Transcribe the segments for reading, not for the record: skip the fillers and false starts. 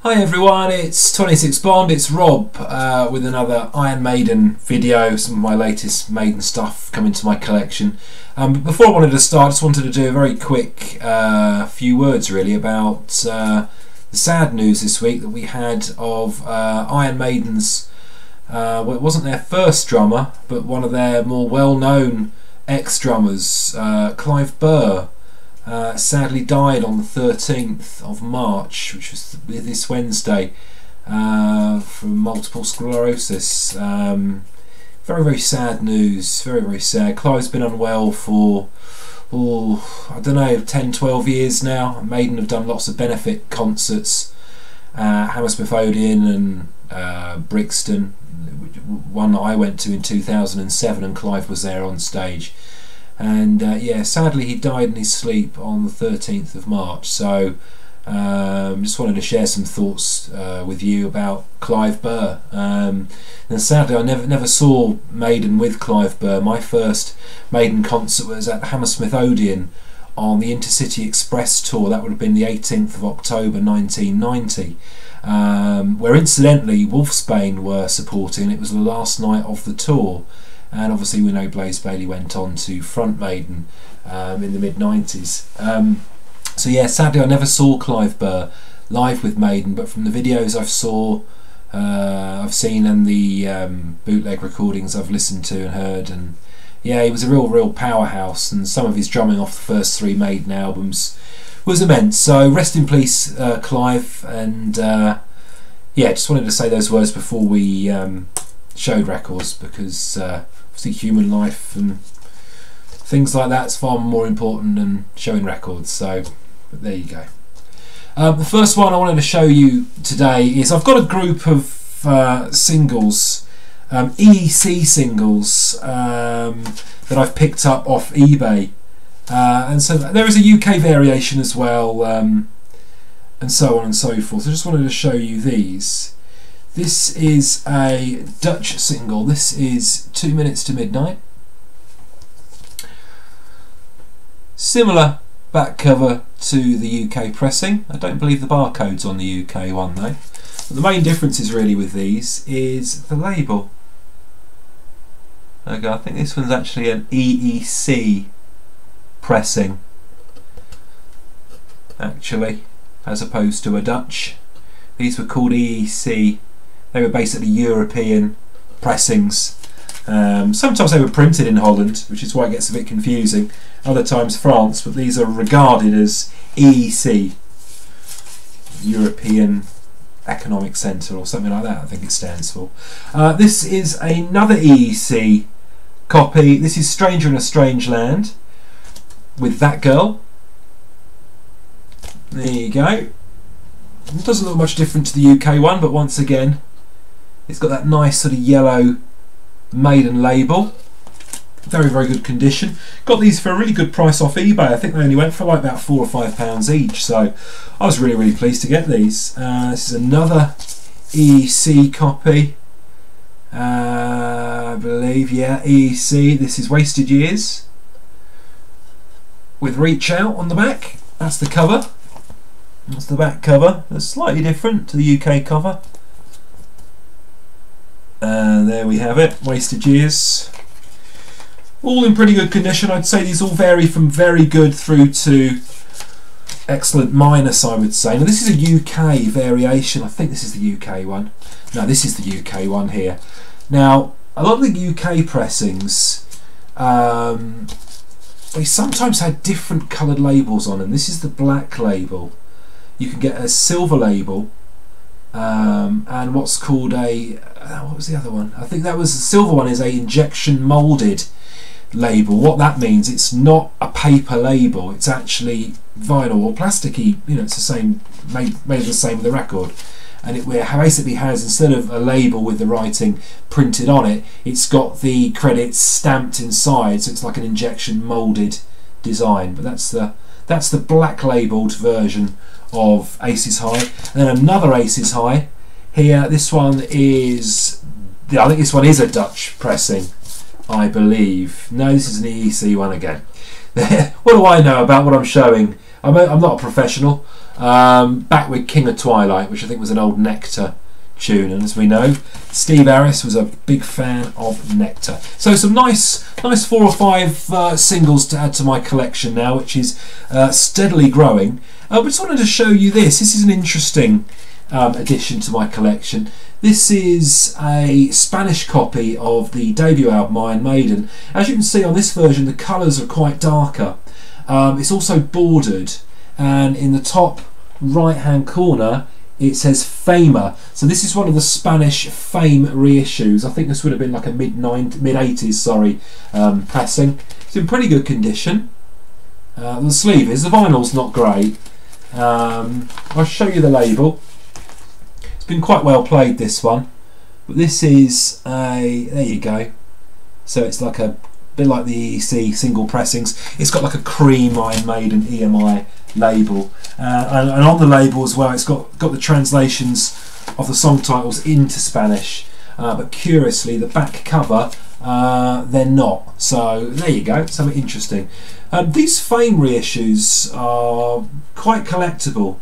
Hi everyone, it's 26 Bond, it's Rob with another Iron Maiden video, some of my latest Maiden stuff coming to my collection. But before I wanted to start, I just wanted to do a very quick few words really about the sad news this week that we had of Iron Maiden's, well, it wasn't their first drummer, but one of their more well-known ex-drummers, Clive Burr. Sadly died on the 13th of March, which was this Wednesday, from multiple sclerosis. Very sad news, very sad. Clive's been unwell for, I don't know, 10-12 years now. Maiden have done lots of benefit concerts, Hammersmith Odeon and Brixton, one that I went to in 2007, and Clive was there on stage. And yeah, sadly he died in his sleep on the 13th of March. So just wanted to share some thoughts with you about Clive Burr. And sadly I never saw Maiden with Clive Burr. My first Maiden concert was at the Hammersmith Odeon on the Intercity Express tour. That would have been the 18th of October 1990, where incidentally Wolfsbane were supporting. It was the last night of the tour. And obviously we know Blaze Bayley went on to front Maiden in the mid-90s. So yeah, sadly I never saw Clive Burr live with Maiden, but from the videos I've seen and the bootleg recordings I've listened to and heard, and yeah, he was a real powerhouse, and some of his drumming off the first 3 Maiden albums was immense. So rest in peace, Clive, and yeah, just wanted to say those words before we showed records, because obviously human life and things like that's far more important than showing records. So but there you go. The first one I wanted to show you today is, I've got a group of singles, EEC singles, that I've picked up off eBay, and so there is a UK variation as well, and so on and so forth. So I just wanted to show you these. This is a Dutch single. This is 2 Minutes to Midnight. Similar back cover to the UK pressing. I don't believe the barcode's on the UK one though. But the main difference is really with these is the label. Okay, I think this one's actually an EEC pressing, actually, as opposed to a Dutch. These were called EEC. They were basically European pressings. Sometimes they were printed in Holland, which is why it gets a bit confusing. Other times France, but these are regarded as EEC, European Economic Centre or something like that, I think it stands for. This is another EEC copy. This is Stranger in a Strange Land with That Girl. There you go. It doesn't look much different to the UK one, but once again it's got that nice sort of yellow Maiden label. Very good condition. Got these for a really good price off eBay. I think they only went for like about £4 or £5 each, so I was really pleased to get these. This is another EEC copy, I believe, yeah, EEC. This is Wasted Years with Reach Out on the back. That's the cover. That's the back cover. It's slightly different to the UK cover. There we have it, Wasted Years. All in pretty good condition. I'd say these all vary from very good through to excellent minus, I would say. Now this is a UK variation. I think this is the UK one. No, this is the UK one here. Now, a lot of the UK pressings, they sometimes had different coloured labels on them. This is the black label. You can get a silver label, and what's called a, what was the other one? I think that was the silver one, is a injection moulded label. What that means, it's not a paper label, it's actually vinyl or plasticky, you know, it's the same, made the same with the record. And it basically has, instead of a label with the writing printed on it, it's got the credits stamped inside, so it's like an injection moulded design. But that's the black labelled version of Aces High. And then another Aces High here. This one is, I think this one is a Dutch pressing, I believe. No, this is an EEC one again. What do I know about what I'm showing? I'm not a professional. Back with King of Twilight, which I think was an old Nectar tune, and as we know, Steve Harris was a big fan of Nectar. So some nice 4 or 5 singles to add to my collection now, which is steadily growing. I just wanted to show you this. This is an interesting addition to my collection. This is a Spanish copy of the debut album Iron Maiden. As you can see on this version, the colours are quite darker. It's also bordered, and in the top right hand corner it says Famer. So this is one of the Spanish Fame reissues. I think this would have been like a mid-80s pressing. It's in pretty good condition. The sleeve is, the vinyl's not great. I'll show you the label. It's been quite well played, this one, but this is a, there you go, so it's like a bit like the EEC single pressings. It's got like a cream Iron Maiden EMI label, and on the label as well it's got the translations of the song titles into Spanish, but curiously the back cover they're not. So there you go, something interesting. These Fame reissues are quite collectible,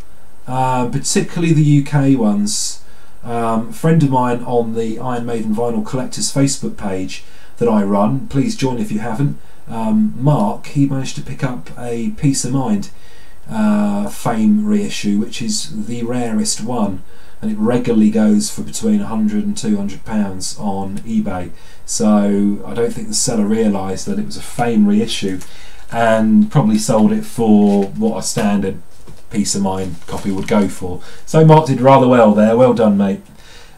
particularly the UK ones. A friend of mine on the Iron Maiden Vinyl Collectors Facebook page that I run, please join if you haven't, Mark, he managed to pick up a Peace of Mind Fame reissue, which is the rarest one, and it regularly goes for between £100 and £200 on eBay. So I don't think the seller realised that it was a Fame reissue, and probably sold it for what a standard Peace of Mind copy would go for. So Mark did rather well there. Well done, mate.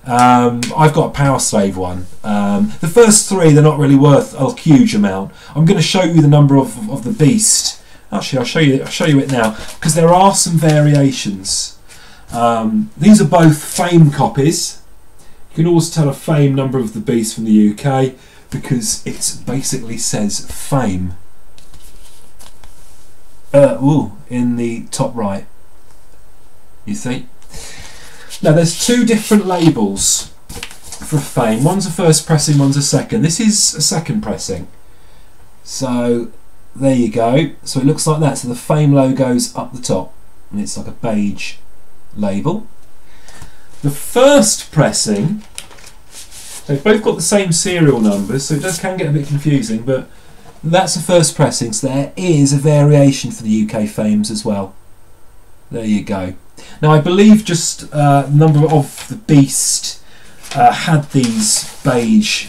I've got a Power Slave one. The first 3, they're not really worth a huge amount. I'm going to show you the number of the Beast. Actually, I'll show you it now, because there are some variations. These are both Fame copies. You can always tell a Fame number of the Beast from the UK because it basically says Fame in the top right. You see? Now there's 2 different labels for Fame. One's a first pressing, one's a second. This is a second pressing. So there you go. So it looks like that. So the Fame logo's up the top, and it's like a beige label. The first pressing, they've both got the same serial numbers, so it can get a bit confusing, but that's the first pressing. So there is a variation for the UK Fames as well. There you go. Now I believe just the number of the Beast had these beige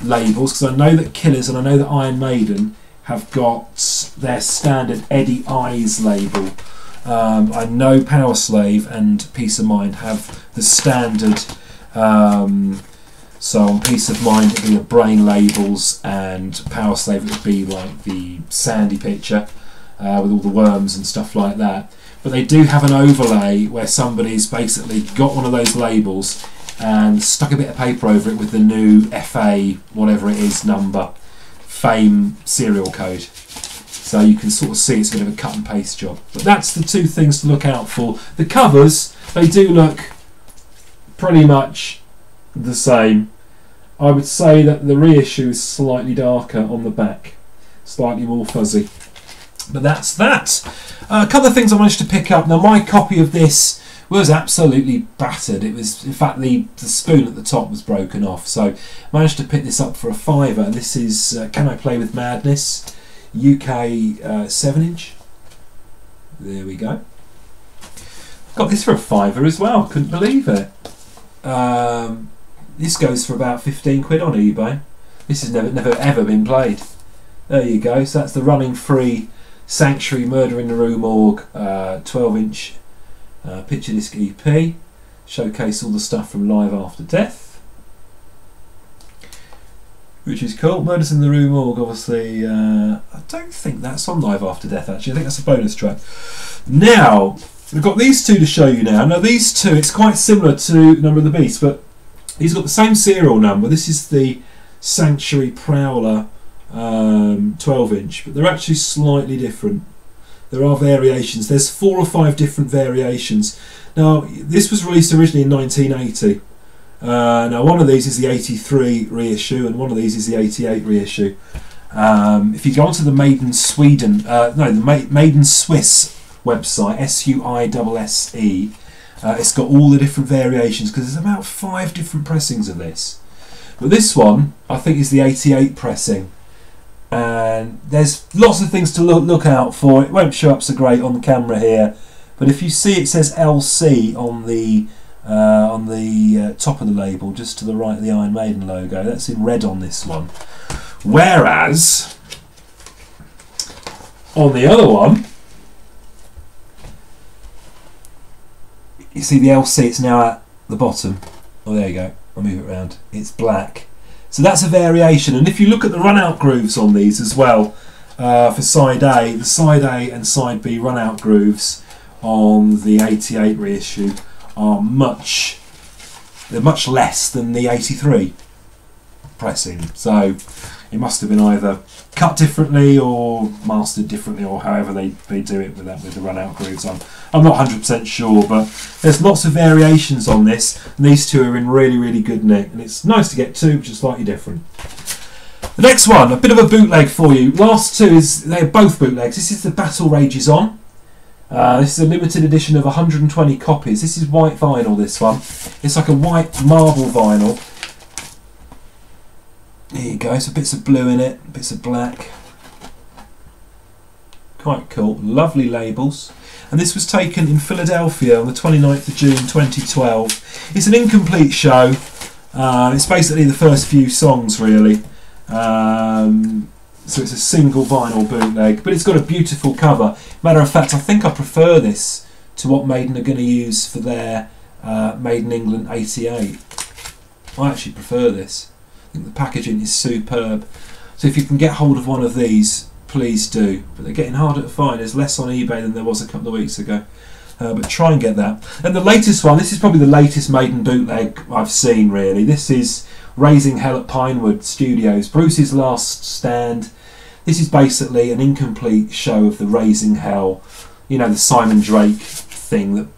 labels, because I know that Killers and I know that Iron Maiden have got their standard Eddie Eyes label. I know Power Slave and Peace of Mind have the standard, so on Peace of Mind it would be the Brain labels, and Power Slave it would be like the Sandy picture with all the worms and stuff like that. But they do have an overlay where somebody's basically got one of those labels and stuck a bit of paper over it with the new FA, whatever it is, number, Fame serial code. So you can sort of see it's a bit of a cut and paste job. But that's the 2 things to look out for. The covers, they do look pretty much the same. I would say that the reissue is slightly darker on the back, slightly more fuzzy. But that's that. A couple of things I managed to pick up. Now my copy of this was absolutely battered. It was, in fact, the spoon at the top was broken off. So I managed to pick this up for a £5. And this is Can I Play With Madness, UK 7-inch. There we go. Got this for a £5 as well. Couldn't believe it. This goes for about 15 quid on eBay. This has never ever been played. There you go. So that's the Running Free Sanctuary Murder in the Rue Morgue 12-inch picture disc EP. Showcase all the stuff from Live After Death, which is cool. Murders in the Rue Morgue, obviously. I don't think that's on Live After Death, actually. I think that's a bonus track. Now, we've got these 2 to show you now. Now, these 2, it's quite similar to Number of the Beast, but these got the same serial number. This is the Sanctuary Prowler 12-inch, but they're actually slightly different. There are variations. There's 4 or 5 different variations. Now, this was released originally in 1980. Now, one of these is the 83 reissue, and one of these is the 88 reissue. If you go onto the Maiden Sweden, no, the Maiden Swiss website, SUISSE. It's got all the different variations because there's about 5 different pressings of this. But this one, I think, is the 88 pressing. And there's lots of things to look out for. It won't show up so great on the camera here, but if you see, it says LC on the top of the label, just to the right of the Iron Maiden logo. That's in red on this one. Whereas on the other one, you see the LC, it's now at the bottom. Oh, there you go. I'll move it around. It's black. So that's a variation. And if you look at the run-out grooves on these as well, for side A, the side A and side B run-out grooves on the 88 reissue are much less than the 83 pressing. So it must have been either cut differently or mastered differently, or however they do it with the run-out grooves. I'm not 100% sure, but there's lots of variations on this, and these two are in really good nick, and it's nice to get two which are slightly different. The next one, a bit of a bootleg for you. Last two, they're both bootlegs. This is the Battle Rages On. This is a limited edition of 120 copies. This is white vinyl, this one. It's like a white marble vinyl. There you go, so bits of blue in it, bits of black. Quite cool, lovely labels. And this was taken in Philadelphia on the 29th of June 2012. It's an incomplete show. It's basically the first few songs, really. So it's a single vinyl bootleg, but it's got a beautiful cover. Matter of fact, I think I prefer this to what Maiden are going to use for their Made in England 88. I actually prefer this. I think the packaging is superb. So if you can get hold of one of these, please do. But they're getting harder to find. There's less on eBay than there was a couple of weeks ago. But try and get that. And the latest one, this is probably the latest Maiden bootleg I've seen, really. This is Raising Hell at Pinewood Studios, Bruce's Last Stand. This is basically an incomplete show of the Raising Hell, you know, the Simon Drake thing that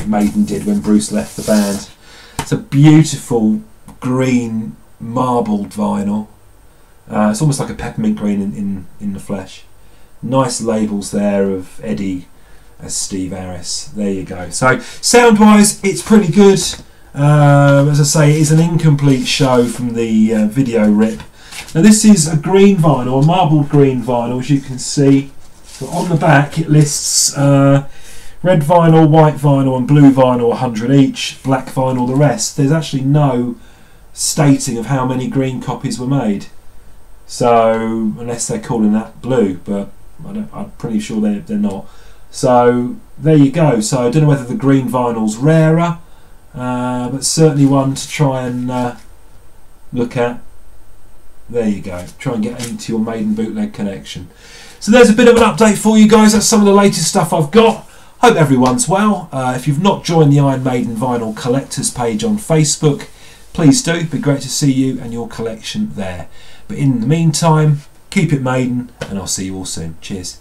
Maiden did when Bruce left the band. It's a beautiful green marbled vinyl. It's almost like a peppermint green in the flesh. Nice labels there of Eddie as Steve Harris. There you go. So sound wise, it's pretty good. As I say, it is an incomplete show from the video rip. Now this is a green vinyl, a marbled green vinyl, as you can see. So on the back it lists red vinyl, white vinyl and blue vinyl 100 each, black vinyl the rest. There's actually no stating of how many green copies were made. So, unless they're calling that blue, but I'm pretty sure they're not. So, there you go. So, I don't know whether the green vinyl's rarer, but certainly one to try and look at. There you go. Try and get into your Maiden bootleg collection. So, there's a bit of an update for you guys. That's some of the latest stuff I've got. Hope everyone's well. If you've not joined the Iron Maiden vinyl collectors page on Facebook, please do. It'd be great to see you and your collection there. But in the meantime, keep it Maiden, and I'll see you all soon. Cheers.